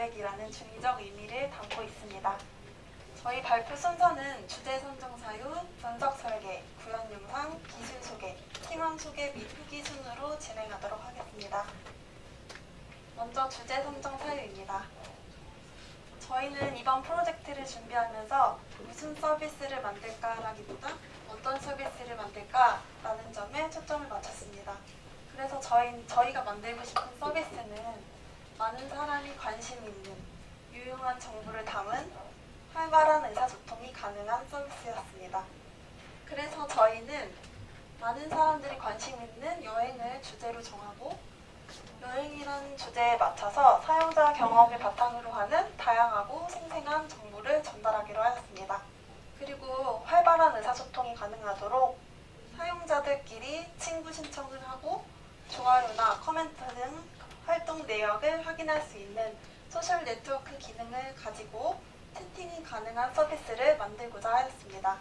계획이라는 중의적 의미를 담고 있습니다. 저희 발표 순서는 주제 선정 사유, 분석 설계, 구현 영상, 기술 소개, 팀원 소개 및 후기 순으로 진행하도록 하겠습니다. 먼저 주제 선정 사유입니다. 저희는 이번 프로젝트를 준비하면서 무슨 서비스를 만들까라기보다 어떤 서비스를 만들까라는 점에 초점을 맞췄습니다. 그래서 저희가 만들고 싶은 서비스는 많은 사람이 관심 있는 유용한 정보를 담은 활발한 의사소통이 가능한 서비스였습니다. 그래서 저희는 많은 사람들이 관심 있는 여행을 주제로 정하고 여행이란 주제에 맞춰서 사용자 경험을 바탕으로 하는 다양하고 생생한 정보를 전달하기로 하였습니다. 그리고 활발한 의사소통이 가능하도록 사용자들끼리 친구 신청을 하고 좋아요나 코멘트 등 활동 내역을 확인할 수 있는 소셜 네트워크 기능을 가지고 채팅이 가능한 서비스를 만들고자 하였습니다.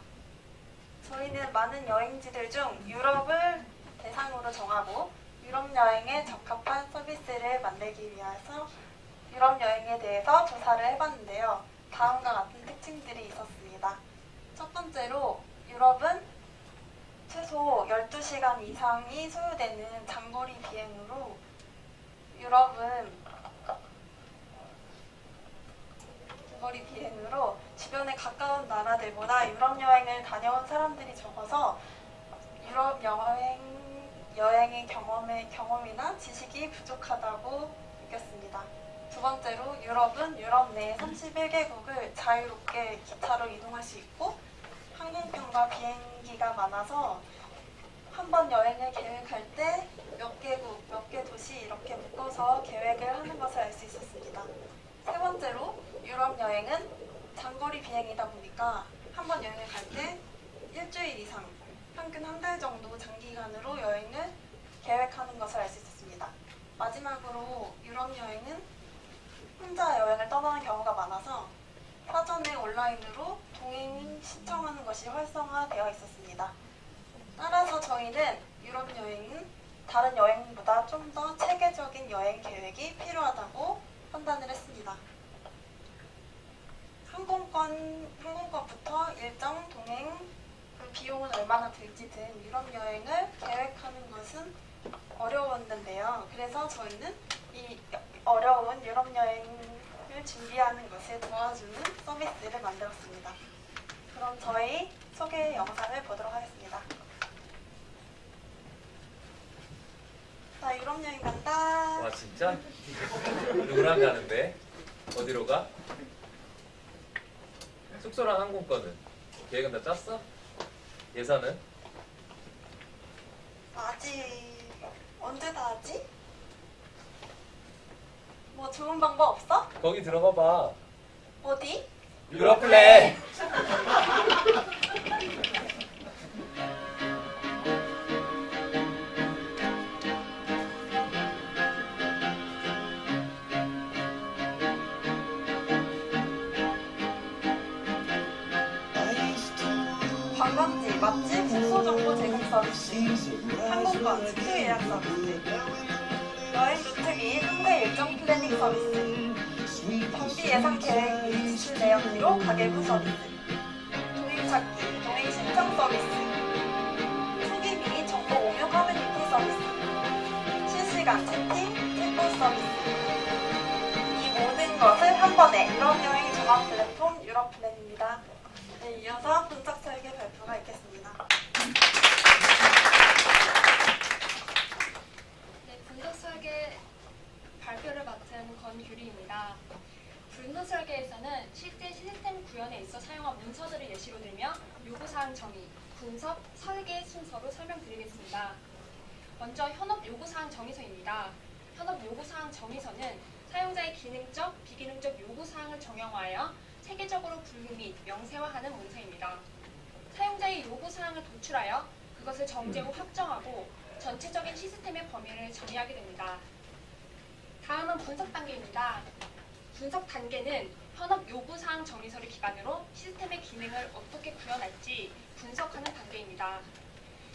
저희는 많은 여행지들 중 유럽을 대상으로 정하고 유럽 여행에 적합한 서비스를 만들기 위해서 유럽 여행에 대해서 조사를 해봤는데요. 다음과 같은 특징들이 있었습니다. 첫 번째로 유럽은 최소 12시간 이상이 소요되는 장거리 비행으로 주변에 가까운 나라들보다 유럽 여행을 다녀온 사람들이 적어서 유럽 여행의 경험이나 지식이 부족하다고 느꼈습니다. 두 번째로 유럽은 유럽 내 31개국을 자유롭게 기차로 이동할 수 있고 항공편과 비행기가 많아서 한 번 여행을 계획할 때 몇 개국, 몇 개 도시 이렇게 묶어서 계획을 하는 것을 알 수 있었습니다. 세 번째로 유럽 여행은 장거리 비행이다 보니까 한 번 여행을 갈 때 일주일 이상, 평균 한 달 정도 장기간으로 여행을 계획하는 것을 알 수 있었습니다. 마지막으로 유럽 여행은 혼자 여행을 떠나는 경우가 많아서 사전에 온라인으로 동행 신청하는 것이 활성화되어 있었습니다. 따라서 저희는 유럽 여행은 다른 여행보다 좀 더 체계적인 여행 계획이 필요하다고 판단을 했습니다. 항공권부터 일정, 동행, 비용은 얼마나 들지 등 유럽 여행을 계획하는 것은 어려웠는데요. 그래서 저희는 이 어려운 유럽 여행을 준비하는 것을 도와주는 서비스를 만들었습니다. 그럼 저희 소개 영상을 보도록 하겠습니다. 나 유럽 여행 간다. 와 진짜? 누구랑 가는데? 어디로 가? 숙소랑 항공권은? 계획은 다 짰어? 예산은? 아직 언제 다 하지? 뭐 좋은 방법 없어? 거기 들어가 봐. 어디? 유럽플랜! 관광지, 맛집, 숙소 정보 제공 서비스, 항공권, 숙소 예약 서비스, 여행 루트 및 항공 일정 플래닝 서비스, 경비 예산 계획 및 지출 내역 기록 가계부 서비스, 도행 찾기, 도행 신청 서비스, 후기 및 정보 공유 커뮤니티 서비스, 실시간 채팅, 챗봇 서비스. 이 모든 것을 한 번에 유럽 여행 종합 플랫폼 유럽플랜입니다. 네, 이어서 분석 설계 발표가 있겠습니다. 네, 분석 설계 발표를 맡은 권규리입니다. 분석 설계에서는 실제 시스템 구현에 있어 사용한 문서들을 예시로 들며 요구사항 정의, 분석, 설계 순서로 설명드리겠습니다. 먼저 현업 요구사항 정의서입니다. 현업 요구사항 정의서는 사용자의 기능적, 비기능적 요구사항을 정형화하여 체계적으로 분류 및 명세화하는 문서입니다. 사용자의 요구사항을 도출하여 그것을 정제후 확정하고 전체적인 시스템의 범위를 정의하게 됩니다. 다음은 분석 단계입니다. 분석 단계는 현업 요구사항 정의서를 기반으로 시스템의 기능을 어떻게 구현할지 분석하는 단계입니다.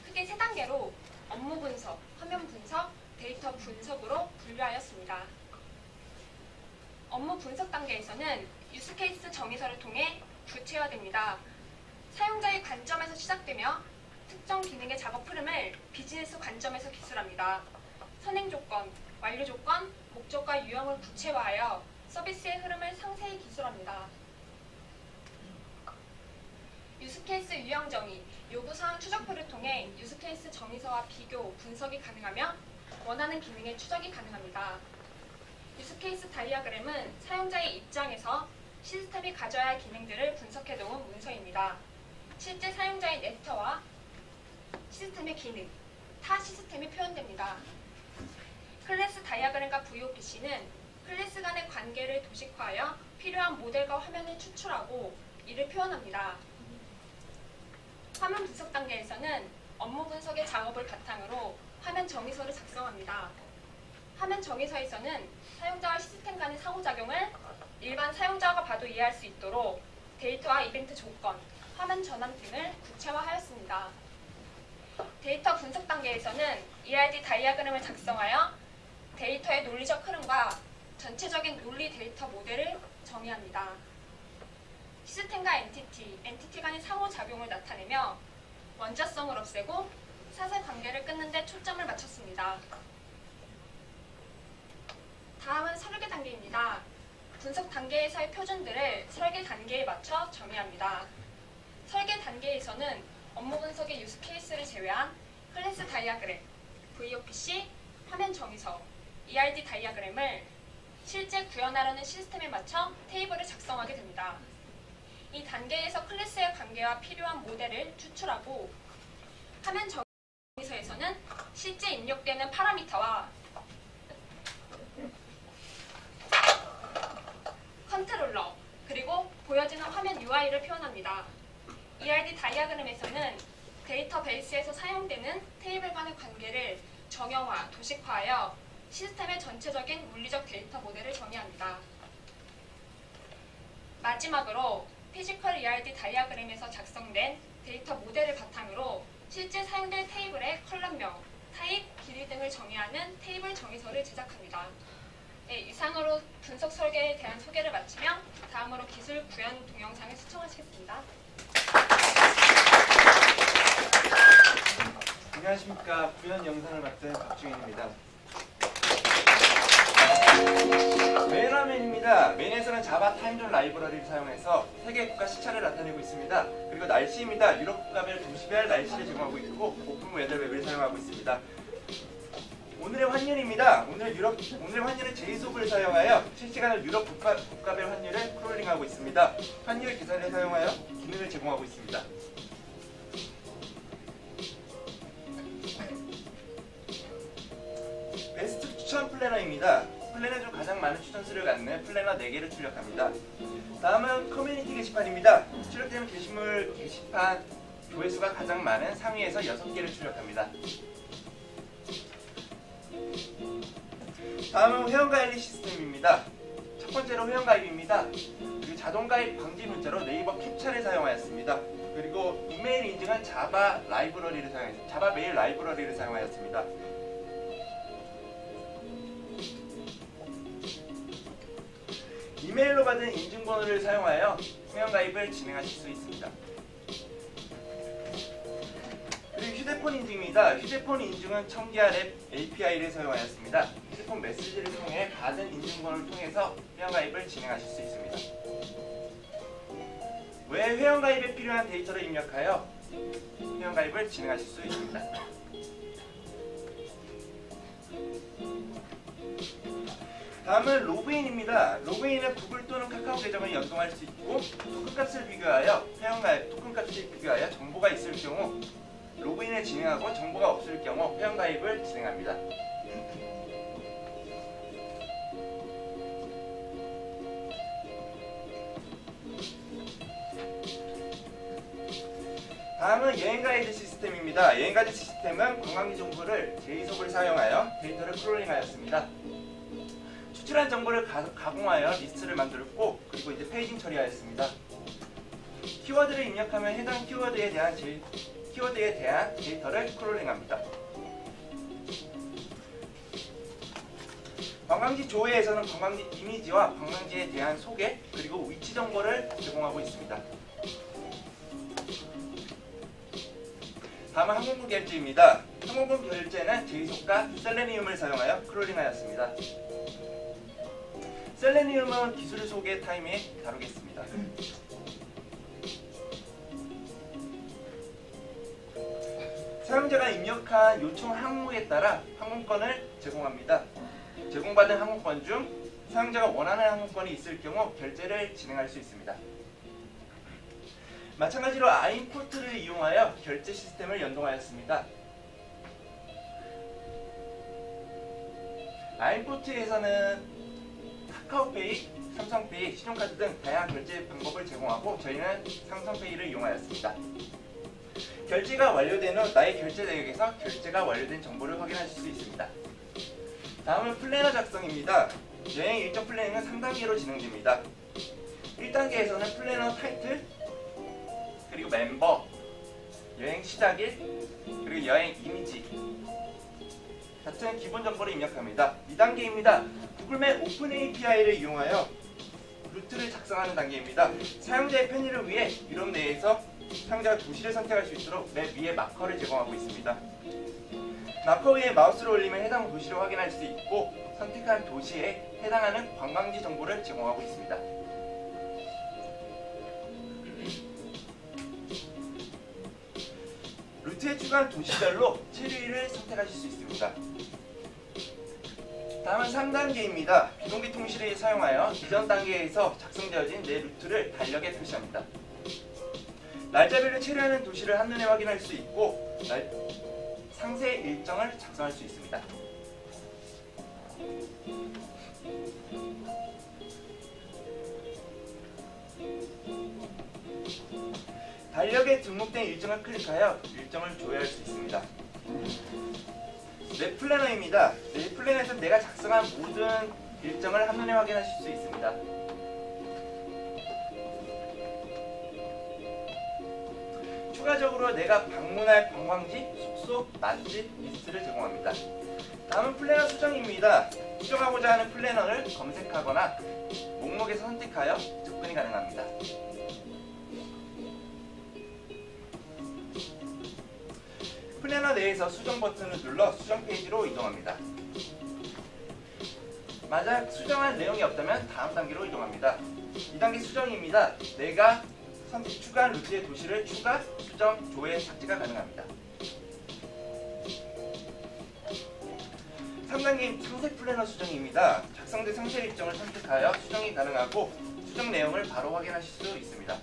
크게 세 단계로 업무 분석, 화면 분석, 데이터 분석으로 분류하였습니다. 업무 분석 단계에서는 유스케이스 정의서를 통해 구체화됩니다. 사용자의 관점에서 시작되며 특정 기능의 작업 흐름을 비즈니스 관점에서 기술합니다. 선행 조건, 완료 조건, 목적과 유형을 구체화하여 서비스의 흐름을 상세히 기술합니다. 유스케이스 유형 정의, 요구사항 추적표를 통해 유스케이스 정의서와 비교, 분석이 가능하며 원하는 기능의 추적이 가능합니다. 유스케이스 다이어그램은 사용자의 입장에서 시스템이 가져야 할 기능들을 분석해놓은 문서입니다. 실제 사용자의 넥터와 시스템의 기능, 타 시스템이 표현됩니다. 클래스 다이어그램과 VOPC는 클래스 간의 관계를 도식화하여 필요한 모델과 화면을 추출하고 이를 표현합니다. 화면 분석 단계에서는 업무 분석의 작업을 바탕으로 화면 정의서를 작성합니다. 화면 정의서에서는 사용자와 시스템 간의 상호작용을 일반 사용자가 봐도 이해할 수 있도록 데이터와 이벤트 조건, 화면 전환 등을 구체화하였습니다. 데이터 분석 단계에서는 ERD 다이어그램을 작성하여 데이터의 논리적 흐름과 전체적인 논리 데이터 모델을 정의합니다. 시스템과 엔티티 간의 상호작용을 나타내며 원자성을 없애고 사실관계를 끊는 데 초점을 맞췄습니다. 다음은 설계 단계입니다. 분석 단계에서의 표준들을 설계 단계에 맞춰 정의합니다. 설계 단계에서는 업무 분석의 유스 케이스를 제외한 클래스 다이어그램, VOPC, 화면 정의서, ERD 다이어그램을 실제 구현하려는 시스템에 맞춰 테이블을 작성하게 됩니다. 이 단계에서 클래스의 관계와 필요한 모델을 추출하고 화면 정의서에서는 실제 입력되는 파라미터와 컨트롤러, 그리고 보여지는 화면 UI를 표현합니다. ERD 다이어그램에서는 데이터베이스에서 사용되는 테이블 간의 관계를 정형화, 도식화하여 시스템의 전체적인 물리적 데이터 모델을 정의합니다. 마지막으로 피지컬 ERD 다이어그램에서 작성된 데이터 모델을 바탕으로 실제 사용될 테이블의 컬럼명, 타입, 길이 등을 정의하는 테이블 정의서를 제작합니다. 네, 이상으로 분석 설계에 대한 소개를 마치며 다음으로 기술 구현 동영상을 시청하시겠습니다. 안녕하십니까. 구현 영상을 맡은 박주인입니다. 맨화면입니다. 맨에서는 자바 타임존 라이브러리를 사용해서 세계 국가 시차를 나타내고 있습니다. 그리고 날씨입니다. 유럽 국가별 도시별 날씨를 제공하고 있고 오픈 웨더맵을 사용하고 있습니다. 오늘의 환율입니다. 오늘 환율은 제이소브를 사용하여 실시간으로 유럽 국가별 환율을 크롤링하고 있습니다. 환율 계산을 사용하여 기능을 제공하고 있습니다. 베스트 추천 플래너입니다. 플래너 중 가장 많은 추천수를 갖는 플래너 4개를 출력합니다. 다음은 커뮤니티 게시판입니다. 출력되는 게시판 조회수가 가장 많은 상위에서 6개를 출력합니다. 다음은 회원가입 시스템입니다. 첫 번째로 회원가입입니다. 그리고 자동가입 방지 문자로 네이버 캡처를 사용하였습니다. 그리고 이메일 인증은 자바 메일 라이브러리를 사용하였습니다. 이메일로 받은 인증번호를 사용하여 회원가입을 진행하실 수 있습니다. 그리고 휴대폰 인증입니다. 휴대폰 인증은 청기화 랩 API를 사용하였습니다. 휴대폰 메시지를 통해 받은 인증번호를 통해서 회원가입을 진행하실 수 있습니다. 외 회원가입에 필요한 데이터를 입력하여 회원가입을 진행하실 수 있습니다. 다음은 로그인입니다. 로그인은 구글 또는 카카오 계정을 연동할 수 있고 토큰값을 비교하여 토큰값을 비교하여 정보가 있을 경우 로그인을 진행하고 정보가 없을 경우 회원가입을 진행합니다. 다음은 여행가이드 시스템입니다. 여행가이드 시스템은 관광지 정보를 제이소브를 사용하여 데이터를 크롤링하였습니다. 추출한 정보를 가공하여 리스트를 만들었고 그리고 이제 페이징 처리하였습니다. 키워드를 입력하면 해당 키워드에 대한 데이터를 크롤링합니다. 관광지 조회에서는 관광지 이미지와 관광지에 대한 소개 그리고 위치 정보를 제공하고 있습니다. 다음은 항공권 결제입니다. 항공권 결제는 제이소가 셀레니움을 사용하여 크롤링하였습니다. 셀레니움은 기술 소개 타임에 다루겠습니다. 사용자가 입력한 요청 항목에 따라 항공권을 제공합니다. 제공받은 항공권 중 사용자가 원하는 항공권이 있을 경우 결제를 진행할 수 있습니다. 마찬가지로 아임포트를 이용하여 결제 시스템을 연동하였습니다. 아임포트에서는 카카오페이, 삼성페이, 신용카드 등 다양한 결제 방법을 제공하고 저희는 삼성페이를 이용하였습니다. 결제가 완료된 후 나의 결제 내역에서 결제가 완료된 정보를 확인하실 수 있습니다. 다음은 플래너 작성입니다. 여행 일정 플래닝은 3단계로 진행됩니다. 1단계에서는 플래너 타이틀, 그리고 멤버, 여행 시작일, 그리고 여행 이미지 같은 기본 정보를 입력합니다. 2단계입니다. 구글맵 오픈 API를 이용하여 루트를 작성하는 단계입니다. 사용자의 편의를 위해 유럽 내에서 사용자가 도시를 선택할 수 있도록 맵 위에 마커를 제공하고 있습니다. 마커 위에 마우스를 올리면 해당 도시를 확인할 수 있고 선택한 도시에 해당하는 관광지 정보를 제공하고 있습니다. 루트에 추가한 도시별로 체류일을 선택하실 수 있습니다. 다음은 3단계입니다. 비동기 통신을 사용하여 이전 단계에서 작성되어진 내 루트를 달력에 표시합니다. 날짜별로 체류하는 도시를 한눈에 확인할 수 있고 상세 일정을 작성할 수 있습니다. 달력에 등록된 일정을 클릭하여 일정을 조회할 수 있습니다. 내 플래너입니다. 내 플래너에서 내가 작성한 모든 일정을 한눈에 확인하실 수 있습니다. 추가적으로 내가 방문할 관광지, 숙소, 맛집 리스트를 제공합니다. 다음은 플래너 수정입니다. 수정하고자 하는 플래너를 검색하거나 목록에서 선택하여 접근이 가능합니다. 플래너 내에서 수정 버튼을 눌러 수정 페이지로 이동합니다. 만약 수정할 내용이 없다면 다음 단계로 이동합니다. 2단계 수정입니다. 내가 추가한 루트의 도시를 추가, 수정, 조회, 삭제가 가능합니다. 3단계인 상세 플래너 수정입니다. 작성된 상세 일정을 선택하여 수정이 가능하고 수정 내용을 바로 확인하실 수 있습니다.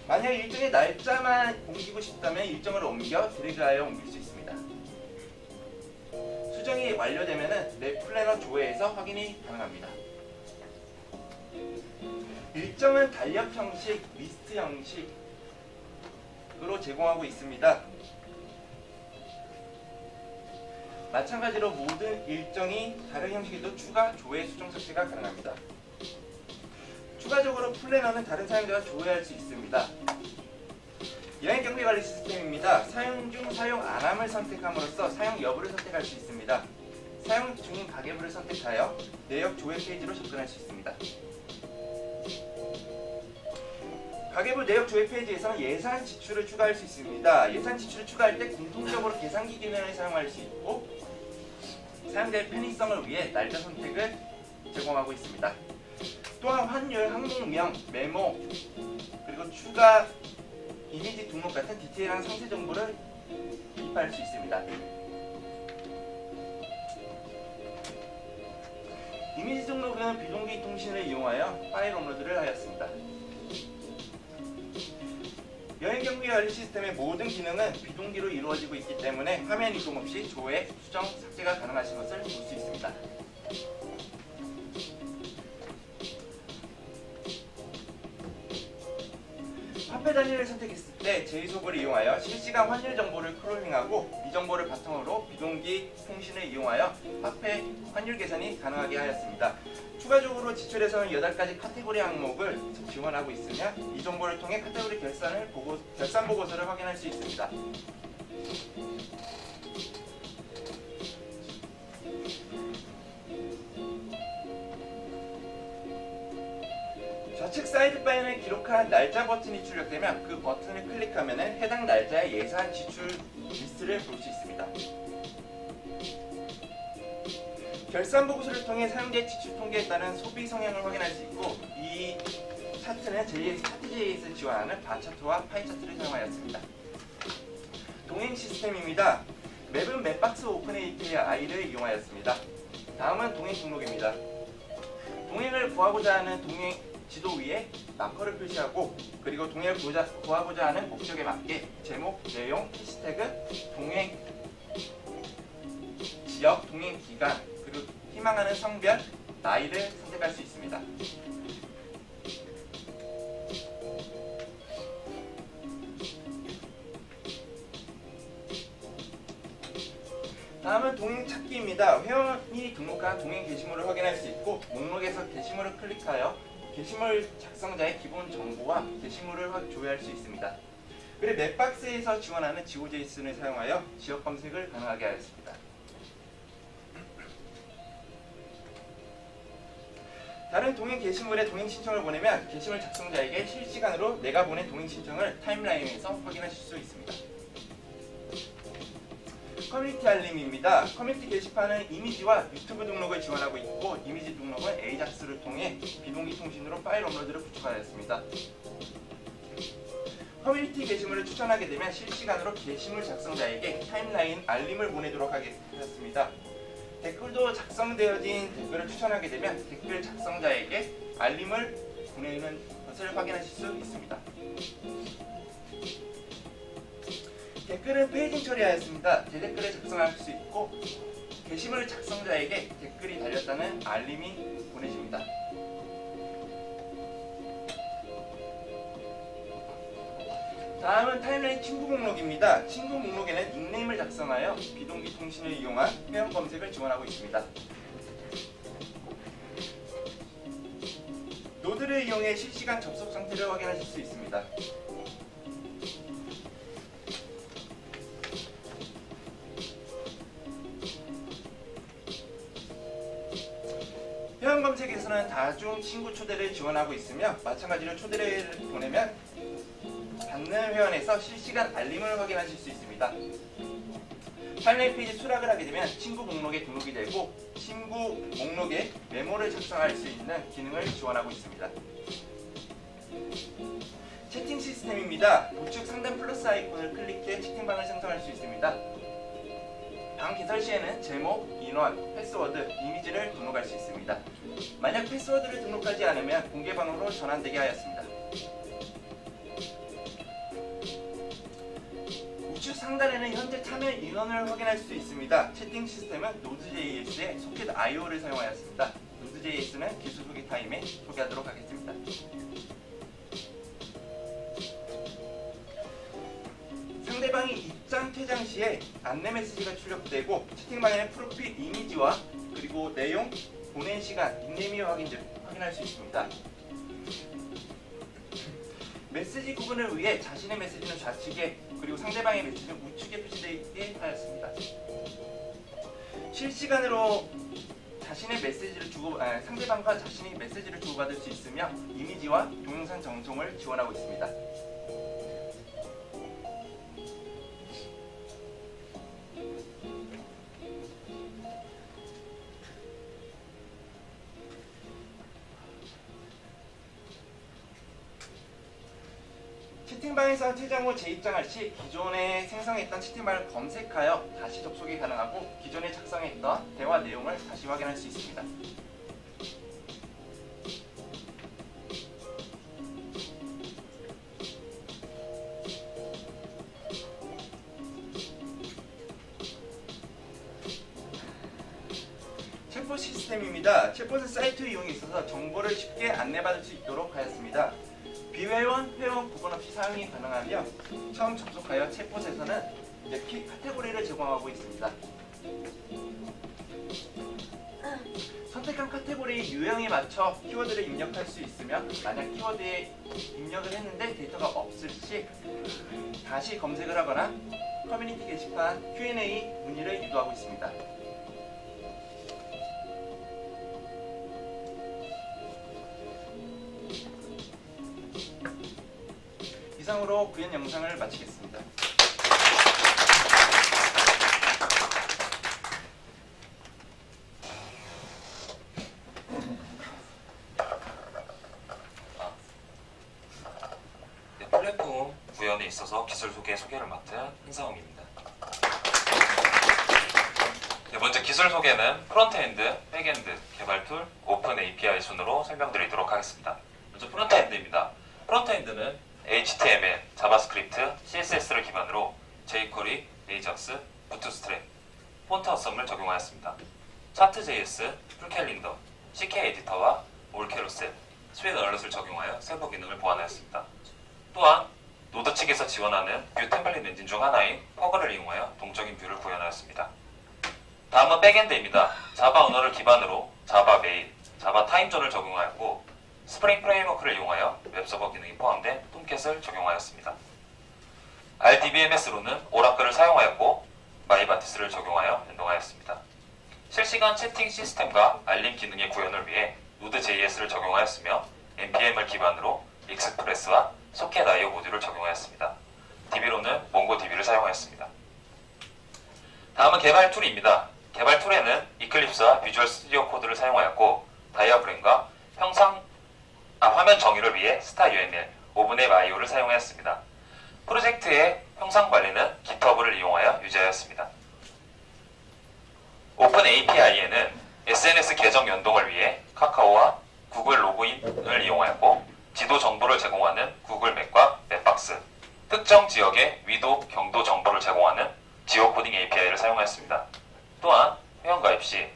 만약 일정의 날짜만 옮기고 싶다면 일정을 옮겨 드래그하여 옮길 수 있습니다. 수정이 완료되면 내 플래너 조회에서 확인이 가능합니다. 일정은 달력 형식, 리스트 형식으로 제공하고 있습니다. 마찬가지로 모든 일정이 다른 형식에도 추가, 조회, 수정, 삭제가 가능합니다. 추가적으로 플래너는 다른 사용자가 조회할 수 있습니다. 여행 경비 관리 시스템입니다. 사용 중 사용 안함을 선택함으로써 사용 여부를 선택할 수 있습니다. 사용 중인 가계부를 선택하여 내역 조회 페이지로 접근할 수 있습니다. 가계부 내역 조회 페이지에서는 예산 지출을 추가할 수 있습니다. 예산 지출을 추가할 때 공통적으로 계산기 기능을 사용할 수 있고 사용자의 편의성을 위해 날짜 선택을 제공하고 있습니다. 또한 환율, 항공명, 메모, 그리고 추가 이미지 등록 같은 디테일한 상세 정보를 입력할 수 있습니다. 이미지 등록은 비동기 통신을 이용하여 파일 업로드를 하였습니다. 여행 경비 관리 시스템의 모든 기능은 비동기로 이루어지고 있기 때문에 화면 이동 없이 조회, 수정, 삭제가 가능하신 것을 볼 수 있습니다. 화폐 단위를 선택했을 때 제이속을 이용하여 실시간 환율 정보를 크롤링하고 이 정보를 바탕으로 비동기 통신을 이용하여 화폐 환율 계산이 가능하게 하였습니다. 추가적으로 지출에서는 8가지 카테고리 항목을 지원하고 있으며 이 정보를 통해 카테고리 결산 보고서를 확인할 수 있습니다. 좌측 사이드바에는 기록한 날짜 버튼이 출력되면 그 버튼을 클릭하면 해당 날짜의 예산 지출 리스트를 볼 수 있습니다. 결산 보고서를 통해 사용자 지출 통계에 따른 소비 성향을 확인할 수 있고, 이 차트는 차트.js를 지원하는 바 차트와 파이 차트를 사용하였습니다. 동행 시스템입니다. 맵은 맵박스 오픈 API를 이용하였습니다. 다음은 동행 등록입니다. 동행을 구하고자 하는 동행 지도 위에 마커를 표시하고, 그리고 동행을 구하고자 하는 목적에 맞게 제목, 내용, 해시태그, 동행 지역, 동행 기간, 그리고 희망하는 성별, 나이를 선택할 수 있습니다. 다음은 동행 찾기입니다. 회원이 등록한 동행 게시물을 확인할 수 있고, 목록에서 게시물을 클릭하여 게시물 작성자의 기본 정보와 게시물을 조회할 수 있습니다. 그리고 맵박스에서 지원하는 GeoJSON을 사용하여 지역 검색을 가능하게 하였습니다. 다른 동행 게시물에 동행 신청을 보내면 게시물 작성자에게 실시간으로 내가 보낸 동행 신청을 타임라인에서 확인하실 수 있습니다. 커뮤니티 알림입니다. 커뮤니티 게시판은 이미지와 유튜브 등록을 지원하고 있고, 이미지 등록은 AJAX를 통해 비동기 통신으로 파일 업로드를 구축하였습니다. 커뮤니티 게시물을 추천하게 되면 실시간으로 게시물 작성자에게 타임라인 알림을 보내도록 하였습니다. 댓글도 작성되어진 댓글을 추천하게 되면 댓글 작성자에게 알림을 보내는 것을 확인하실 수 있습니다. 댓글은 페이징 처리하였습니다. 대댓글을 작성할 수 있고, 게시물 작성자에게 댓글이 달렸다는 알림이 보내집니다. 다음은 타임라인 친구 목록입니다. 친구 목록에는 닉네임을 작성하여 비동기 통신을 이용한 회원 검색을 지원하고 있습니다. 노드를 이용해 실시간 접속 상태를 확인하실 수 있습니다. 회원 검색에서는 다중 친구 초대를 지원하고 있으며, 마찬가지로 초대를 보내면 받는 회원에서 실시간 알림을 확인하실 수 있습니다. 타임라인 페이지 수락을 하게 되면 친구 목록에 등록이 되고, 친구 목록에 메모를 작성할 수 있는 기능을 지원하고 있습니다. 채팅 시스템입니다. 우측 상단 플러스 아이콘을 클릭해 채팅방을 생성할 수 있습니다. 방 개설 시에는 제목, 인원, 패스워드, 이미지를 등록할 수 있습니다. 만약 패스워드를 등록하지 않으면 공개방으로 전환되게 하였습니다. 우측 상단에는 현재 참여 인원을 확인할 수 있습니다. 채팅 시스템은 Node.js의 소켓 IO를 사용하였습니다. Node.js는 기술 소개 타임에 소개하도록 하겠습니다. 상대방이 입장 퇴장 시에 안내 메시지가 출력되고, 채팅방에는 프로필 이미지와 그리고 내용, 보낸 시간, 닉네임이 확인할 수 있습니다. 메시지 구분을 위해 자신의 메시지는 좌측에, 그리고 상대방의 메시지는 우측에 표시되게 하였습니다. 실시간으로 자신의 메시지를 상대방과 자신이 메시지를 주고받을 수 있으며, 이미지와 동영상 전송을 지원하고 있습니다. 채팅방에서 퇴장 후 재입장할 시 기존에 생성했던 채팅방을 검색하여 다시 접속이 가능하고, 기존에 작성했던 대화 내용을 다시 확인할 수 있습니다. 챗봇 시스템입니다. 챗봇은 사이트 이용에 있어서 정보를 쉽게 안내받을 수 있도록 하였습니다. 비회원, 회원 구분 없이 사용이 가능하며, 처음 접속하여 챗봇에서는 키 카테고리를 제공하고 있습니다. 선택한 카테고리의 유형에 맞춰 키워드를 입력할 수 있으며, 만약 키워드에 입력을 했는데 데이터가 없을 시 다시 검색을 하거나 커뮤니티 게시판 Q&A 문의를 유도하고 있습니다. 이상으로 구현 영상을 마치겠습니다. 네, 플랫폼 구현에 있어서 기술 소개를 맡은 한상욱입니다. 네, 먼저 기술 소개는 프론트엔드, 백엔드, 개발 툴, 오픈 API 순으로 설명드리도록 하겠습니다. 먼저 프론트엔드입니다. 프론트엔드는 HTML, 자바스크립트, CSS를 기반으로 jQuery, AJAX, 부트스트랩, 폰트 어썸을 적용하였습니다. 차트.js, 풀캘린더, CK 에디터와 올캐로셀, 스웨드 얼럿을 적용하여 세부 기능을 보완하였습니다. 또한 노드 측에서 지원하는 뷰 템플릿 엔진 중 하나인 퍼그를 이용하여 동적인 뷰를 구현하였습니다. 다음은 백엔드입니다. 자바 언어를 기반으로 자바 메인, 자바 타임존을 적용하였고 스프링 프레임워크를 이용하여 웹서버 기능이 포함된 톰캣을 적용하였습니다. RDBMS로는 오라클을 사용하였고 마이바티스를 적용하여 연동하였습니다. 실시간 채팅 시스템과 알림 기능의 구현을 위해 노드.js를 적용하였으며 npm을 기반으로 익스프레스와 소켓.io 모듈을 적용하였습니다. DB로는 몽고DB를 사용하였습니다. 다음은 개발 툴입니다. 개발 툴에는 이클립스와 비주얼 스튜디오 코드를 사용하였고 다이어프램과 화면 정의를 위해 스타UML, 오븐앱IO를 사용하였습니다. 프로젝트의 형상 관리는 GitHub를 이용하여 유지하였습니다. 오픈 API에는 SNS 계정 연동을 위해 카카오와 구글 로그인을 이용하였고 지도 정보를 제공하는 구글 맵과 맵박스, 특정 지역의 위도, 경도 정보를 제공하는 지오코딩 API를 사용하였습니다. 또한 회원가입 시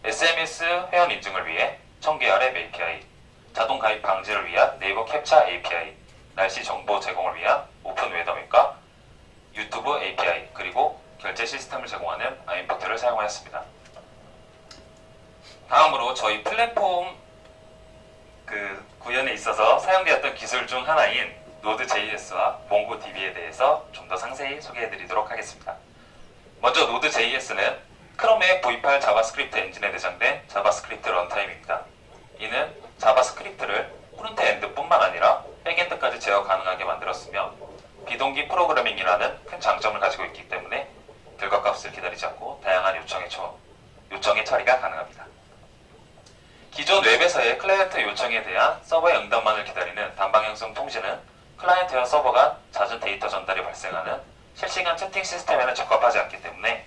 SMS 회원 인증을 위해 청계RF API, 자동 가입 방지를 위한 네이버 캡처 API, 날씨 정보 제공을 위한 오픈 웨더맵과 유튜브 API, 그리고 결제 시스템을 제공하는 아임포트를 사용하였습니다. 다음으로 저희 플랫폼 구현에 있어서 사용되었던 기술 중 하나인 노드.js와 몽고DB에 대해서 좀 더 상세히 소개해드리도록 하겠습니다. 먼저 노드.js는 크롬의 V8 자바스크립트 엔진에 내장된 자바스크립트 런타임입니다. 이는 자바스크립트를 프론트엔드뿐만 아니라 백엔드까지 제어 가능하게 만들었으며 비동기 프로그래밍이라는 큰 장점을 가지고 있기 때문에 결과값을 기다리지 않고 다양한 요청의 처리가 가능합니다. 기존 웹에서의 클라이언트 요청에 대한 서버의 응답만을 기다리는 단방향성 통신은 클라이언트와 서버 간 잦은 데이터 전달이 발생하는 실시간 채팅 시스템에는 적합하지 않기 때문에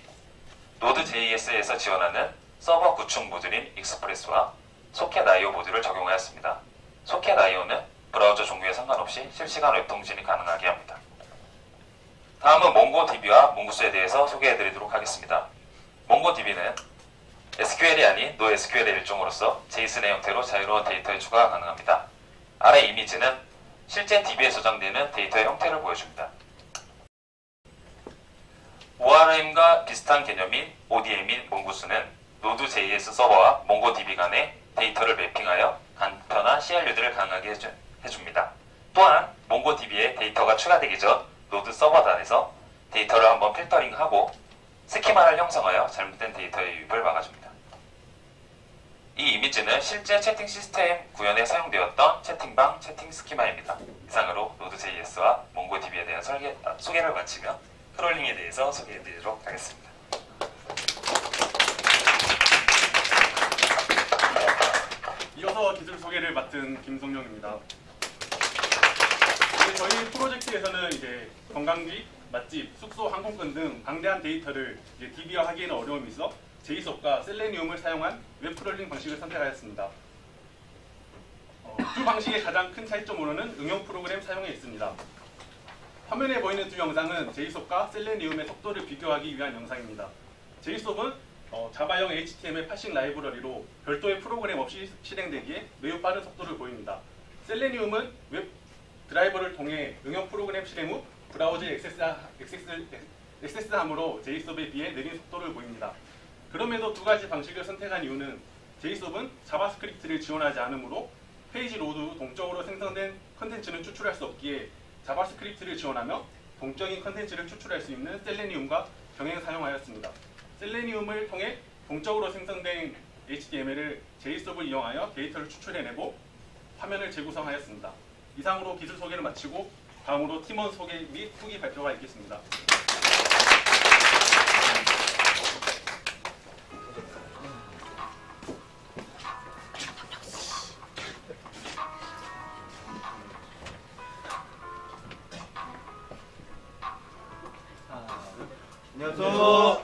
노드.js에서 지원하는 서버 구축 모듈인 익스프레스와 소켓.io 모듈을 적용하였습니다. 소켓.io는 브라우저 종류에 상관없이 실시간 웹 통신이 가능하게 합니다. 다음은 몽고DB와 몽고스에 대해서 소개해드리도록 하겠습니다. 몽고DB는 SQL이 아닌 NoSQL의 일종으로서 JSON의 형태로 자유로운 데이터의 추가가 가능합니다. 아래 이미지는 실제 DB에 저장되는 데이터의 형태를 보여줍니다. ORM과 비슷한 개념인 ODM인 몽고스는 노드.js 서버와 몽고DB 간의 데이터를 매핑하여 간편한 CRU들을 가능하게 해줍니다. 또한 몽고DB에 데이터가 추가되기 전 노드 서버단에서 데이터를 한번 필터링하고 스키마를 형성하여 잘못된 데이터의 유입을 막아줍니다. 이 이미지는 실제 채팅 시스템 구현에 사용되었던 채팅방 채팅 스키마입니다. 이상으로 노드.js와 몽고DB에 대한 소개를 마치며 크롤링에 대해서 소개해드리도록 하겠습니다. 이어서 기술 소개를 맡은 김성룡입니다. 저희 프로젝트에서는 이제 관광지, 맛집, 숙소, 항공권 등 방대한 데이터를 DB화하기에는 어려움이 있어 제이소프트와 셀레니움을 사용한 웹 크롤링 방식을 선택하였습니다. 두 방식의 가장 큰 차이점으로는 응용 프로그램 사용에 있습니다. 화면에 보이는 두 영상은 제이소프트와 셀레니움의 속도를 비교하기 위한 영상입니다. 제이소프트는 자바형 HTML 파싱 라이브러리로 별도의 프로그램 없이 실행되기에 매우 빠른 속도를 보입니다. 셀레니움은 웹 드라이버를 통해 응용 프로그램 실행 후 브라우저에 액세스함으로 제이소프트에 비해 느린 속도를 보입니다. 그럼에도 두 가지 방식을 선택한 이유는 제이소프트는 자바스크립트를 지원하지 않으므로 페이지 로드 후 동적으로 생성된 컨텐츠는 추출할 수 없기에 자바스크립트를 지원하며 동적인 컨텐츠를 추출할 수 있는 셀레니움과 병행 사용하였습니다. 셀레니움을 통해 동적으로 생성된 HTML을 제이소프트를 이용하여 데이터를 추출해내고 화면을 재구성하였습니다. 이상으로 기술 소개를 마치고 다음으로 팀원 소개 및 후기 발표가 있겠습니다. 안녕하세요.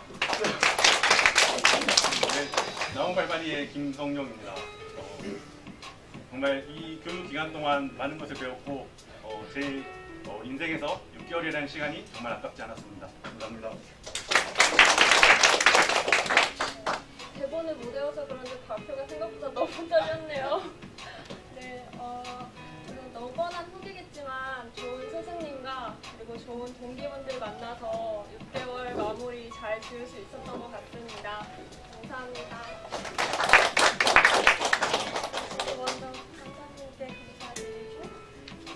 네, 나온 발발이의 김성룡입니다. 정말 이 교육 기간 동안 많은 것을 배웠고 제 인생에서 6개월이라는 시간이 정말 아깝지 않았습니다. 감사합니다. 대본을 못 외워서 그런지 발표가 생각보다 너무 떨렸네요. 네, 저는 너무 뻔한 후기겠지만 좋은 선생님과 그리고 좋은 동기분들 만나서 6개월 마무리 잘 지을 수 있었던 것 같습니다. 감사합니다. 먼저 강사님께 감사드리고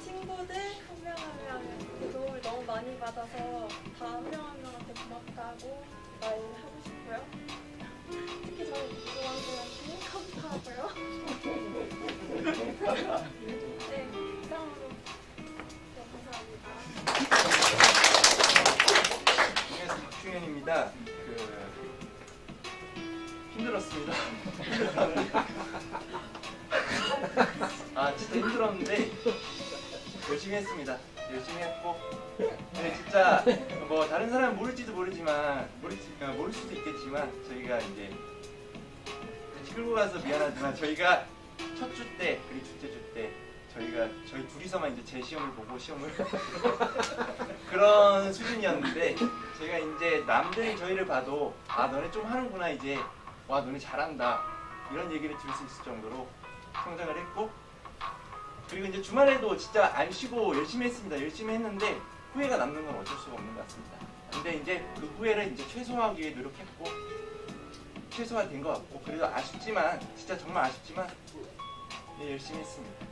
친구들 한 명 한 명한테 도움을 너무 많이 받아서 다 한 명 한 명한테 고맙다고 말하고 싶고요. 특히 저희 국정원들한테 감사하고요. 네, 이상으로 감사합니다. 안녕하세요. 박중현입니다. 힘들었습니다. 진짜 힘들었는데 열심히 했습니다. 열심히 했고, 네, 진짜 뭐 다른 사람은 모를지도 모르지만 모를 수도 있겠지만 저희가 이제 같이 끌고 가서 미안하지만 저희가 첫 주 때 그리고 둘째 주 때 저희 둘이서만 이제 제 시험을 보고 시험을 그런 수준이었는데 제가 이제 남들이 저희를 봐도 너네 좀 하는구나, 이제 와 너네 잘한다 이런 얘기를 들을 수 있을 정도로 성장을 했고, 그리고 이제 주말에도 진짜 안 쉬고 열심히 했습니다. 열심히 했는데 후회가 남는 건 어쩔 수가 없는 것 같습니다. 근데 이제 그 후회를 이제 최소화하기 위해 노력했고 최소화된 것 같고, 그래도 아쉽지만 진짜 정말 아쉽지만 네, 열심히 했습니다.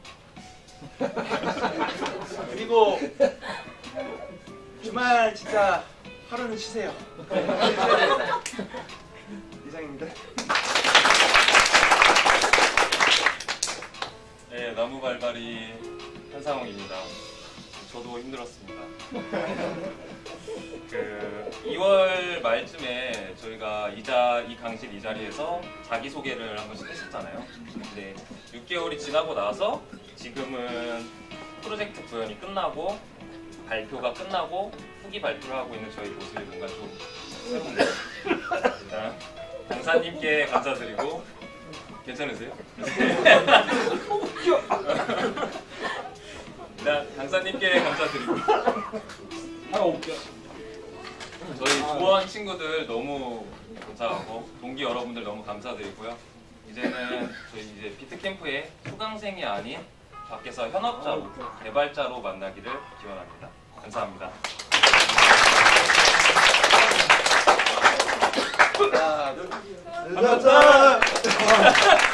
그리고 주말 진짜 하루는 쉬세요. 이상입니다. 네, 나무발발이 한상욱입니다. 저도 힘들었습니다. 2월 말쯤에 저희가 이 강실 이 자리에서 자기소개를 한 번씩 했었잖아요. 근데 6개월이 지나고 나서 지금은 프로젝트 구현이 끝나고 발표가 끝나고 후기 발표를 하고 있는 저희 모습이 뭔가 좀 새롭네요. 일단 강사님께 감사드리고, 괜찮으세요? 일단 강사님께 감사드리고, 저희 조원 친구들 너무 감사하고 동기 여러분들 너무 감사드리고요. 이제는 저희 이제 비트캠프의 수강생이 아닌 밖에서 현업자로 개발자로 만나기를 기원합니다. 감사합니다. 하나, 둘, 셋.